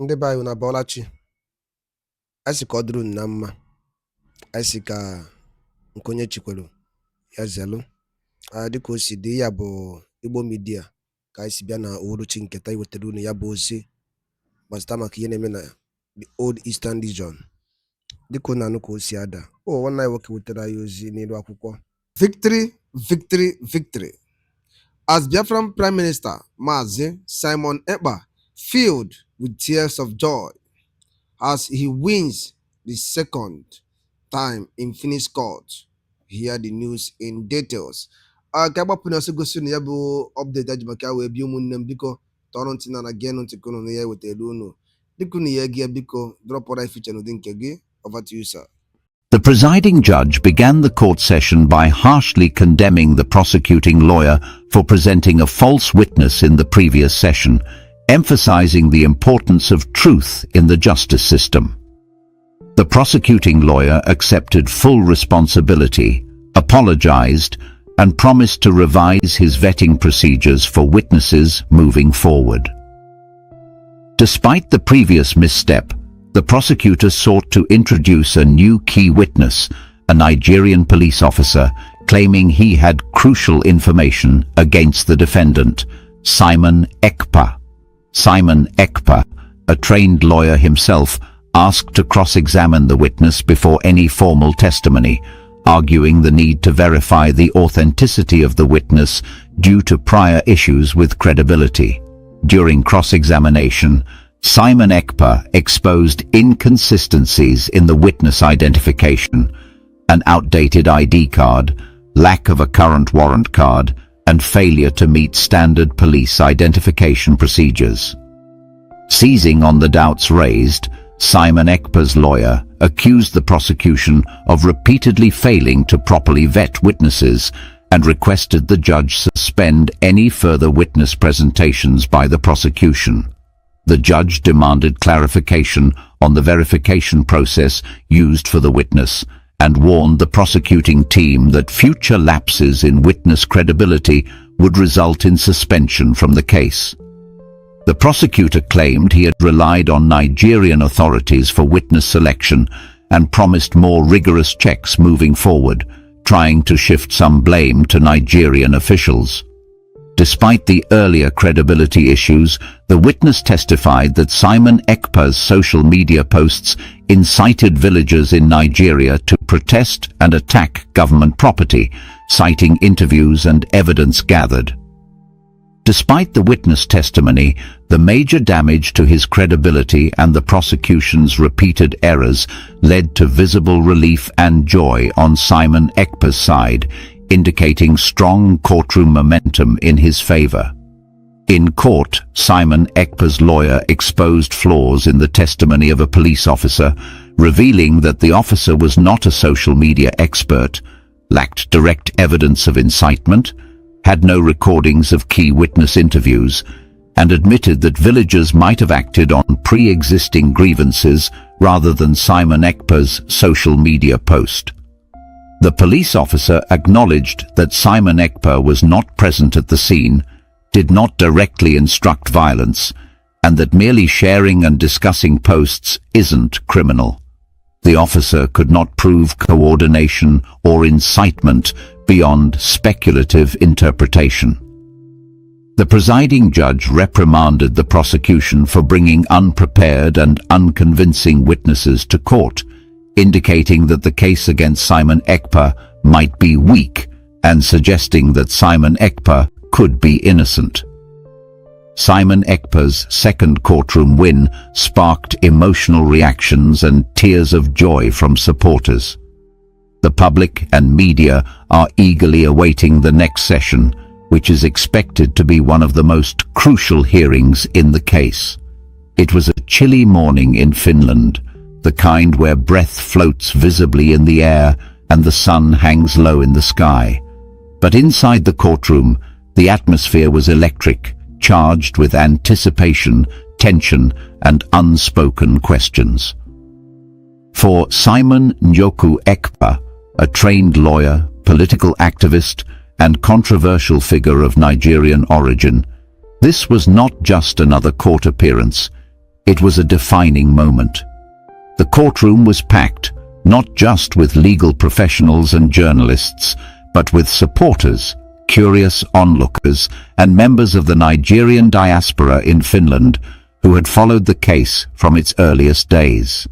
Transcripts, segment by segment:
Ndị be anyị na-abọọla chi. Anyị sị ka ọ dịrị unu na mma. Anyị sị ka nke onye chikwelu ya zelụ. Dịka o si dị, ya bụ Igbo Media ka anyị si bịa na uhuruchi nketa iwetara unu ya bụ ozi gbasara maka ihe na-eme na the Old Eastern Region. Dịka unu anụ ka o si ada, nwanne anyị nwoke wetara anyị ozi n'elu akwụkwọ. Victory, victory, victory. As Biafran Prime Minister Mazi Simon Ekpa filled with tears of joy as he wins the second time in Finnish court. Hear the news in details. Ka gbapụ na ọsọ gosi na ya bụ update aji maka wee bi ụmụnne m, biko tọrọ ntị na gee ntị kono na ya wetara unu. Dịka unu ya gị biko drop ọra feature n'ụdị nke gị. Over to you, sir. The presiding judge began the court session by harshly condemning the prosecuting lawyer for presenting a false witness in the previous session, emphasizing the importance of truth in the justice system. The prosecuting lawyer accepted full responsibility, apologized, and promised to revise his vetting procedures for witnesses moving forward. Despite the previous misstep, the prosecutor sought to introduce a new key witness, a Nigerian police officer, claiming he had crucial information against the defendant, Simon Ekpa. Simon Ekpa, a trained lawyer himself, asked to cross-examine the witness before any formal testimony, arguing the need to verify the authenticity of the witness due to prior issues with credibility. During cross-examination, Simon Ekpa exposed inconsistencies in the witness identification, an outdated ID card, lack of a current warrant card, and failure to meet standard police identification procedures. Seizing on the doubts raised, Simon Ekpa's lawyer accused the prosecution of repeatedly failing to properly vet witnesses and requested the judge suspend any further witness presentations by the prosecution. The judge demanded clarification on the verification process used for the witness and warned the prosecuting team that future lapses in witness credibility would result in suspension from the case. The prosecutor claimed he had relied on Nigerian authorities for witness selection and promised more rigorous checks moving forward, trying to shift some blame to Nigerian officials. Despite the earlier credibility issues, the witness testified that Simon Ekpa's social media posts incited villagers in Nigeria to protest and attack government property, citing interviews and evidence gathered. Despite the witness testimony, the major damage to his credibility and the prosecution's repeated errors led to visible relief and joy on Simon Ekpa's side, indicating strong courtroom momentum in his favor. In court, Simon Ekpa's lawyer exposed flaws in the testimony of a police officer, revealing that the officer was not a social media expert, lacked direct evidence of incitement, had no recordings of key witness interviews, and admitted that villagers might have acted on pre-existing grievances rather than Simon Ekpa's social media post. The police officer acknowledged that Simon Ekpa was not present at the scene, did not directly instruct violence, and that merely sharing and discussing posts isn't criminal. The officer could not prove coordination or incitement beyond speculative interpretation. The presiding judge reprimanded the prosecution for bringing unprepared and unconvincing witnesses to court, indicating that the case against Simon Ekpa might be weak and suggesting that Simon Ekpa could be innocent. Simon Ekpa's second courtroom win sparked emotional reactions and tears of joy from supporters. The public and media are eagerly awaiting the next session, which is expected to be one of the most crucial hearings in the case. It was a chilly morning in Finland, the kind where breath floats visibly in the air and the sun hangs low in the sky. But inside the courtroom, the atmosphere was electric, charged with anticipation, tension, and unspoken questions. For Simon Njoku Ekpa, a trained lawyer, political activist, and controversial figure of Nigerian origin, this was not just another court appearance. It was a defining moment. The courtroom was packed, not just with legal professionals and journalists, but with supporters, curious onlookers, and members of the Nigerian diaspora in Finland who had followed the case from its earliest days.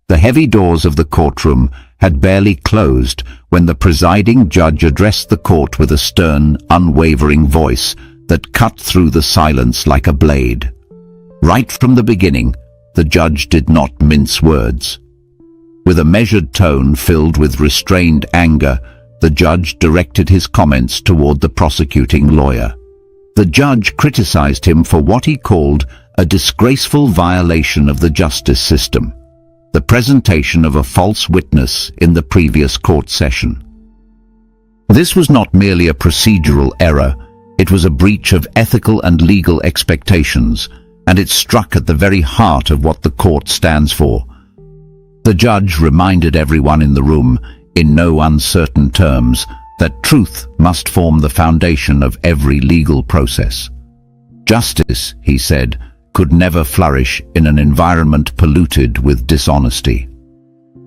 The heavy doors of the courtroom had barely closed when the presiding judge addressed the court with a stern, unwavering voice that cut through the silence like a blade. Right from the beginning, the judge did not mince words. With a measured tone filled with restrained anger, the judge directed his comments toward the prosecuting lawyer. The judge criticized him for what he called a disgraceful violation of the justice system, the presentation of a false witness in the previous court session. This was not merely a procedural error, it was a breach of ethical and legal expectations, and it struck at the very heart of what the court stands for. The judge reminded everyone in the room, in no uncertain terms, that truth must form the foundation of every legal process. Justice, he said, could never flourish in an environment polluted with dishonesty.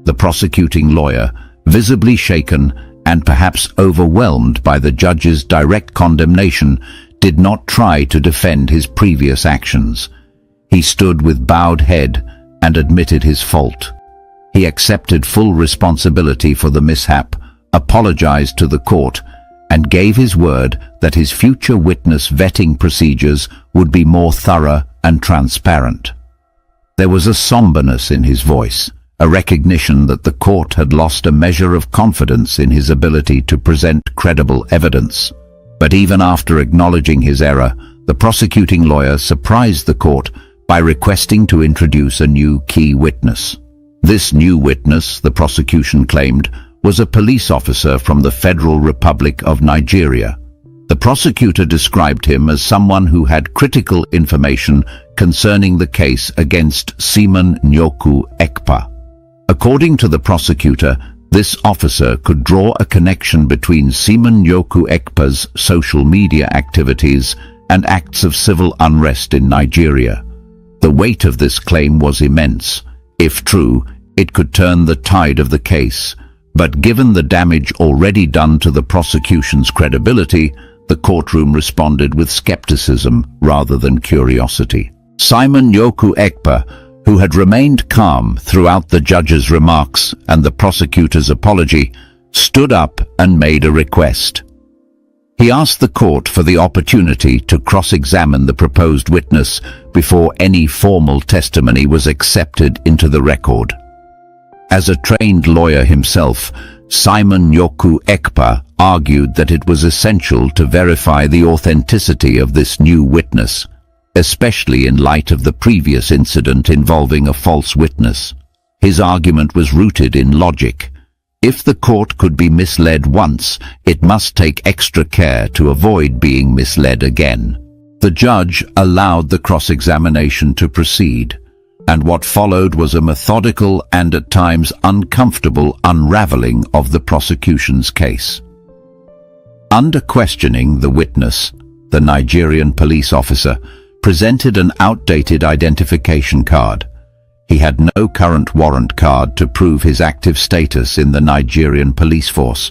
The prosecuting lawyer, visibly shaken and perhaps overwhelmed by the judge's direct condemnation, did not try to defend his previous actions. He stood with bowed head and admitted his fault. He accepted full responsibility for the mishap, apologized to the court, and gave his word that his future witness vetting procedures would be more thorough and transparent. There was a somberness in his voice, a recognition that the court had lost a measure of confidence in his ability to present credible evidence. But even after acknowledging his error, the prosecuting lawyer surprised the court by requesting to introduce a new key witness. This new witness, the prosecution claimed, was a police officer from the Federal Republic of Nigeria. The prosecutor described him as someone who had critical information concerning the case against Simon Nyoku Ekpa. According to the prosecutor, this officer could draw a connection between Simon Nyoku Ekpa's social media activities and acts of civil unrest in Nigeria. The weight of this claim was immense. If true, it could turn the tide of the case. But given the damage already done to the prosecution's credibility, the courtroom responded with skepticism rather than curiosity. Simon Nyoku Ekpa, who had remained calm throughout the judge's remarks and the prosecutor's apology, stood up and made a request. He asked the court for the opportunity to cross-examine the proposed witness before any formal testimony was accepted into the record. As a trained lawyer himself, Simon Nyoku Ekpa argued that it was essential to verify the authenticity of this new witness, especially in light of the previous incident involving a false witness. His argument was rooted in logic. If the court could be misled once, it must take extra care to avoid being misled again. The judge allowed the cross-examination to proceed, and what followed was a methodical and at times uncomfortable unraveling of the prosecution's case. Under questioning, the witness, the Nigerian police officer, presented an outdated identification card. He had no current warrant card to prove his active status in the Nigerian police force.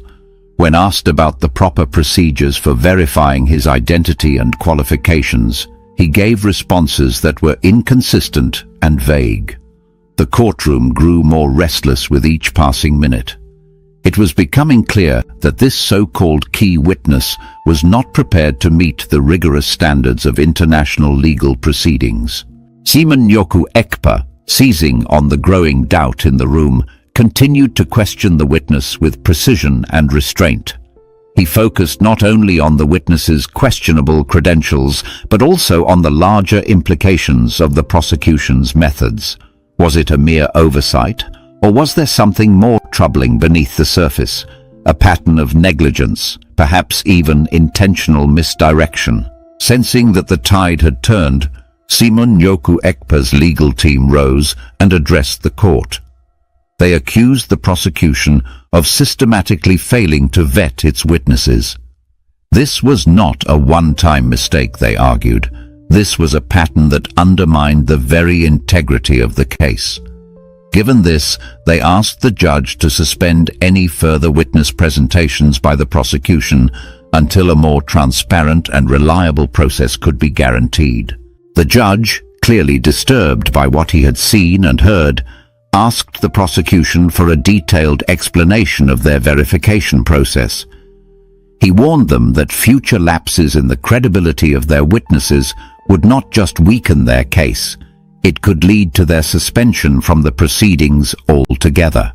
When asked about the proper procedures for verifying his identity and qualifications, he gave responses that were inconsistent and vague. The courtroom grew more restless with each passing minute. It was becoming clear that this so-called key witness was not prepared to meet the rigorous standards of international legal proceedings. Simon Nyoku Ekpa, seizing on the growing doubt in the room, continued to question the witness with precision and restraint. He focused not only on the witness's questionable credentials, but also on the larger implications of the prosecution's methods. Was it a mere oversight, or was there something more troubling beneath the surface? A pattern of negligence, perhaps even intentional misdirection. Sensing that the tide had turned, Simon Nyoku Ekpa's legal team rose and addressed the court. They accused the prosecution of systematically failing to vet its witnesses. This was not a one-time mistake, they argued. This was a pattern that undermined the very integrity of the case. Given this, they asked the judge to suspend any further witness presentations by the prosecution until a more transparent and reliable process could be guaranteed. The judge, clearly disturbed by what he had seen and heard, asked the prosecution for a detailed explanation of their verification process. He warned them that future lapses in the credibility of their witnesses would not just weaken their case, it could lead to their suspension from the proceedings altogether.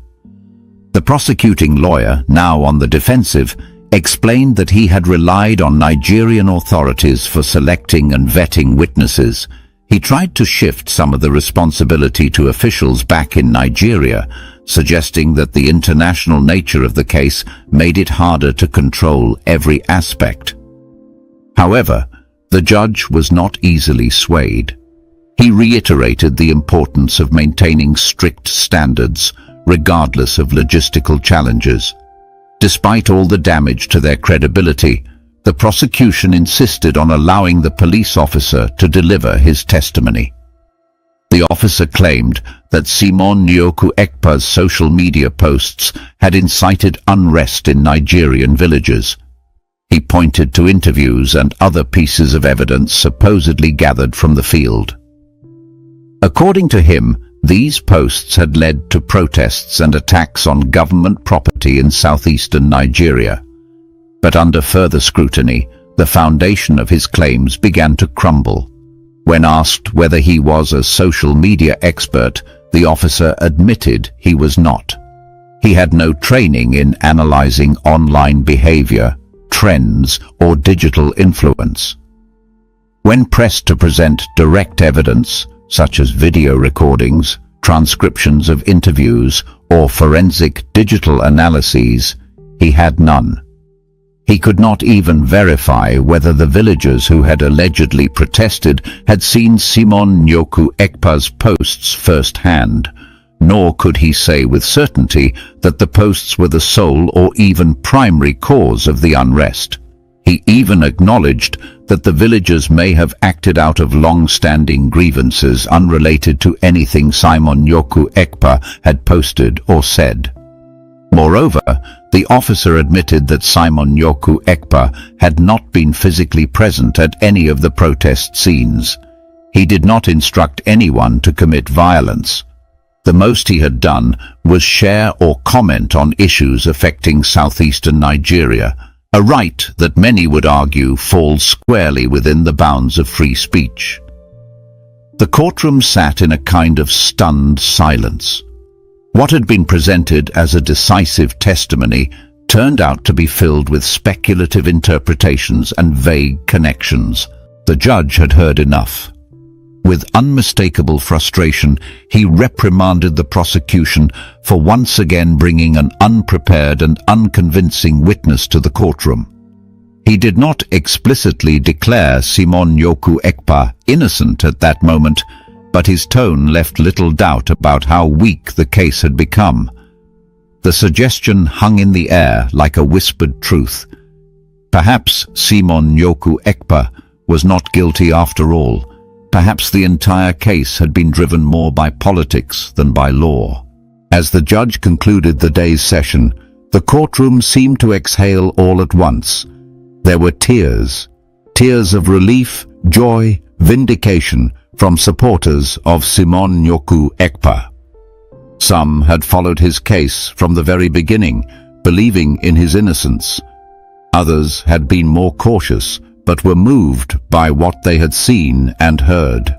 The prosecuting lawyer, now on the defensive, explained that he had relied on Nigerian authorities for selecting and vetting witnesses. He tried to shift some of the responsibility to officials back in Nigeria, suggesting that the international nature of the case made it harder to control every aspect. However, the judge was not easily swayed. He reiterated the importance of maintaining strict standards, regardless of logistical challenges. Despite all the damage to their credibility, the prosecution insisted on allowing the police officer to deliver his testimony. The officer claimed that Simon Nyoku Ekpa's social media posts had incited unrest in Nigerian villages. He pointed to interviews and other pieces of evidence supposedly gathered from the field. According to him, these posts had led to protests and attacks on government property in southeastern Nigeria. But under further scrutiny, the foundation of his claims began to crumble. When asked whether he was a social media expert, the officer admitted he was not. He had no training in analyzing online behavior, trends, or digital influence. When pressed to present direct evidence, such as video recordings, transcriptions of interviews, or forensic digital analyses, he had none. He could not even verify whether the villagers who had allegedly protested had seen Simon Nyoku Ekpa's posts firsthand, nor could he say with certainty that the posts were the sole or even primary cause of the unrest. He even acknowledged that the villagers may have acted out of long-standing grievances unrelated to anything Simon Nyoku Ekpa had posted or said. Moreover, the officer admitted that Simon Nyoku Ekpa had not been physically present at any of the protest scenes. He did not instruct anyone to commit violence. The most he had done was share or comment on issues affecting southeastern Nigeria, a right that many would argue falls squarely within the bounds of free speech. The courtroom sat in a kind of stunned silence. What had been presented as a decisive testimony turned out to be filled with speculative interpretations and vague connections. The judge had heard enough. With unmistakable frustration, he reprimanded the prosecution for once again bringing an unprepared and unconvincing witness to the courtroom. He did not explicitly declare Simon Nyoku Ekpa innocent at that moment, but his tone left little doubt about how weak the case had become. The suggestion hung in the air like a whispered truth. Perhaps Simon Nyoku Ekpa was not guilty after all. Perhaps the entire case had been driven more by politics than by law. As the judge concluded the day's session, the courtroom seemed to exhale all at once. There were tears of relief, joy, vindication from supporters of Simon Nyoku Ekpa. Some had followed his case from the very beginning, believing in his innocence. Others had been more cautious, but were moved by what they had seen and heard.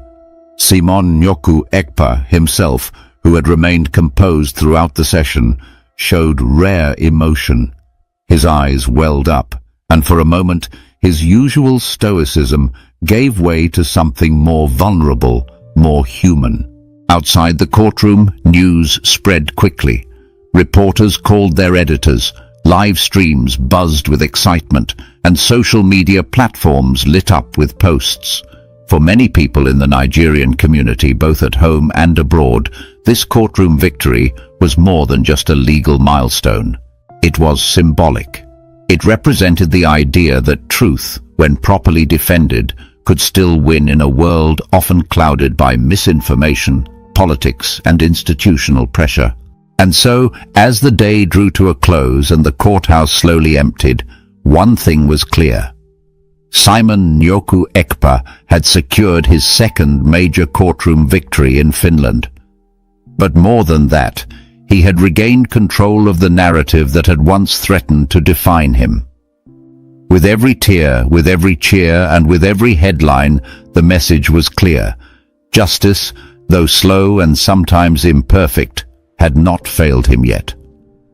Simon Nyoku Ekpa himself, who had remained composed throughout the session, showed rare emotion. His eyes welled up, and for a moment his usual stoicism gave way to something more vulnerable, more human. Outside the courtroom, news spread quickly. Reporters called their editors, live streams buzzed with excitement, and social media platforms lit up with posts. For many people in the Nigerian community, both at home and abroad, this courtroom victory was more than just a legal milestone. It was symbolic. It represented the idea that truth, when properly defended, could still win in a world often clouded by misinformation, politics, and institutional pressure. And so, as the day drew to a close and the courthouse slowly emptied, one thing was clear. Simon Njoku Ekpa had secured his second major courtroom victory in Finland. But more than that, he had regained control of the narrative that had once threatened to define him. With every tear, with every cheer, and with every headline, the message was clear. Justice, though slow and sometimes imperfect, had not failed him yet.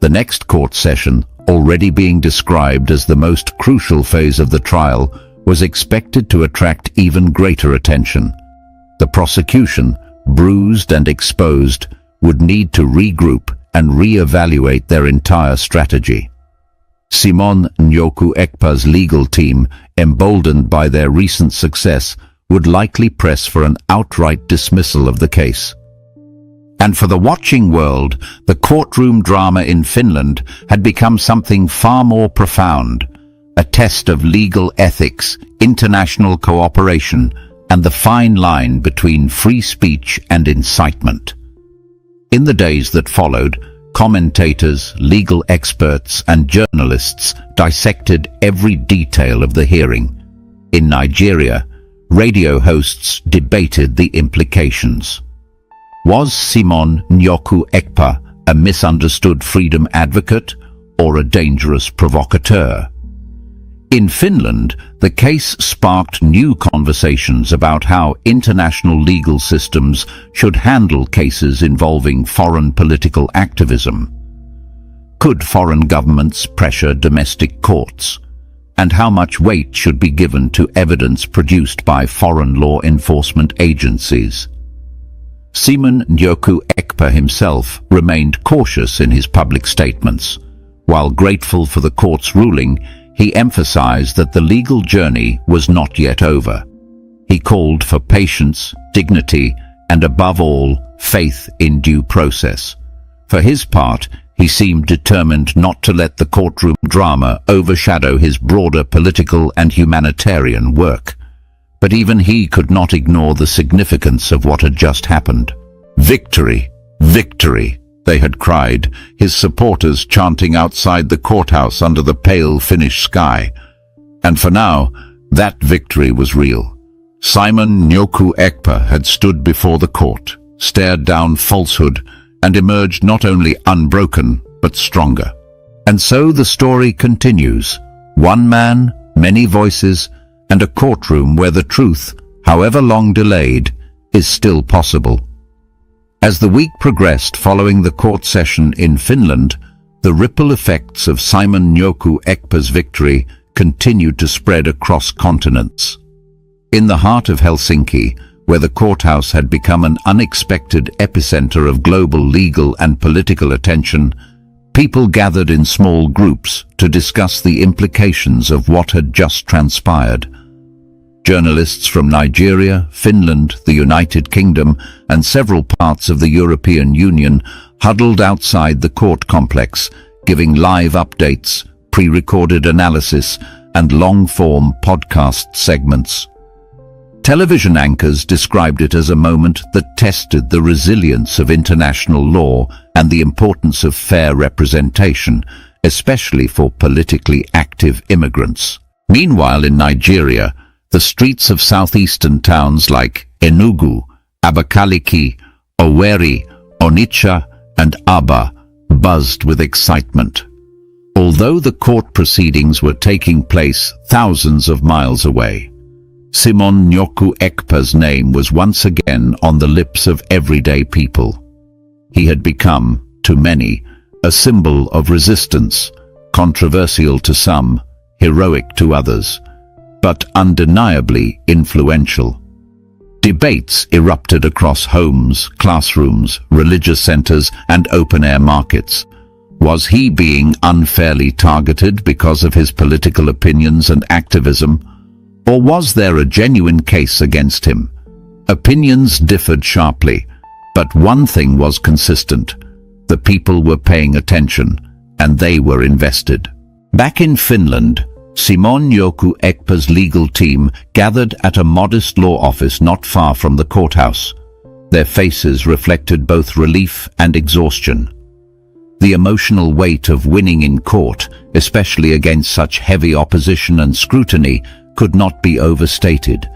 The next court session, already being described as the most crucial phase of the trial, was expected to attract even greater attention. The prosecution, bruised and exposed, would need to regroup and re-evaluate their entire strategy. Simon Njoku Ekpa's legal team, emboldened by their recent success, would likely press for an outright dismissal of the case. And for the watching world, the courtroom drama in Finland had become something far more profound, a test of legal ethics, international cooperation, and the fine line between free speech and incitement. In the days that followed, commentators, legal experts, and journalists dissected every detail of the hearing. In Nigeria, radio hosts debated the implications. Was Simon Njoku Ekpa a misunderstood freedom advocate or a dangerous provocateur? In Finland, the case sparked new conversations about how international legal systems should handle cases involving foreign political activism. Could foreign governments pressure domestic courts? And how much weight should be given to evidence produced by foreign law enforcement agencies? Simon Njoku Ekpa himself remained cautious in his public statements. While grateful for the court's ruling, he emphasized that the legal journey was not yet over. He called for patience, dignity, and above all, faith in due process. For his part, he seemed determined not to let the courtroom drama overshadow his broader political and humanitarian work. But even he could not ignore the significance of what had just happened. Victory! Victory! They had cried, his supporters chanting outside the courthouse under the pale Finnish sky. And for now, that victory was real. Simon Njoku Ekpa had stood before the court, stared down falsehood, and emerged not only unbroken, but stronger. And so the story continues. One man, many voices, and a courtroom where the truth, however long delayed, is still possible. As the week progressed following the court session in Finland, the ripple effects of Simon Njoku Ekpa's victory continued to spread across continents. In the heart of Helsinki, where the courthouse had become an unexpected epicenter of global legal and political attention, people gathered in small groups to discuss the implications of what had just transpired. Journalists from Nigeria, Finland, the United Kingdom, and several parts of the European Union huddled outside the court complex, giving live updates, pre-recorded analysis, and long-form podcast segments. Television anchors described it as a moment that tested the resilience of international law and the importance of fair representation, especially for politically active immigrants. Meanwhile, in Nigeria, the streets of southeastern towns like Enugu, Abakaliki, Owerri, Onitsha, and Aba buzzed with excitement. Although the court proceedings were taking place thousands of miles away, Simon Njoku Ekpa's name was once again on the lips of everyday people. He had become, to many, a symbol of resistance, controversial to some, heroic to others, but undeniably influential. Debates erupted across homes, classrooms, religious centers, and open-air markets. Was he being unfairly targeted because of his political opinions and activism? Or was there a genuine case against him? Opinions differed sharply, but one thing was consistent. The people were paying attention, and they were invested. Back in Finland, Simon Yoku Ekpa's legal team gathered at a modest law office not far from the courthouse. Their faces reflected both relief and exhaustion. The emotional weight of winning in court, especially against such heavy opposition and scrutiny, could not be overstated.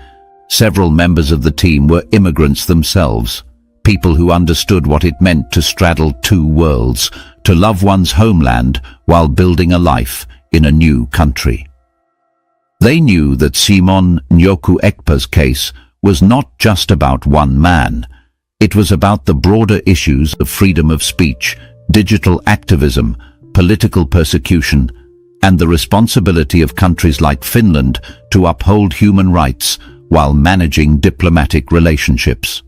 Several members of the team were immigrants themselves, people who understood what it meant to straddle two worlds, to love one's homeland while building a life in a new country. They knew that Simon Nyoku Ekpa's case was not just about one man. It was about the broader issues of freedom of speech, digital activism, political persecution, and the responsibility of countries like Finland to uphold human rights while managing diplomatic relationships.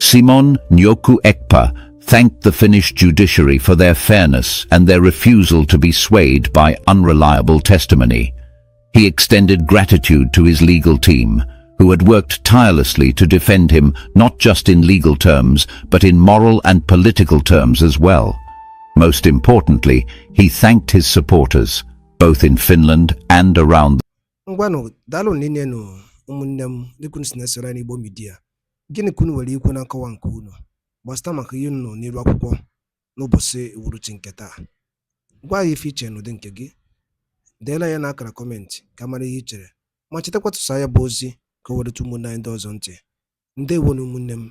Simon Nyoku Ekpa thanked the Finnish judiciary for their fairness and their refusal to be swayed by unreliable testimony. He extended gratitude to his legal team, who had worked tirelessly to defend him not just in legal terms, but in moral and political terms as well. Most importantly, he thanked his supporters, both in Finland and around the Ngwano, dalo nine no umunnem dikun sinesera ni Igbo media. Gịnị kunu were ikwu na nkọwa nke unu gbasata maka ihe unu nọ n'iru akwụkwọ n'ụbọchị uhuruchi nke taa. Gwa anyị ife iche n'ụdị nke gị. Deela ya n'akara kọmentị ka mara ihe i chere. Ma chetakwa tụsa ya bụ ozi ka o were ụmụnne anyị ndị ọzọ ntị. Ndewo na ụmụnne m.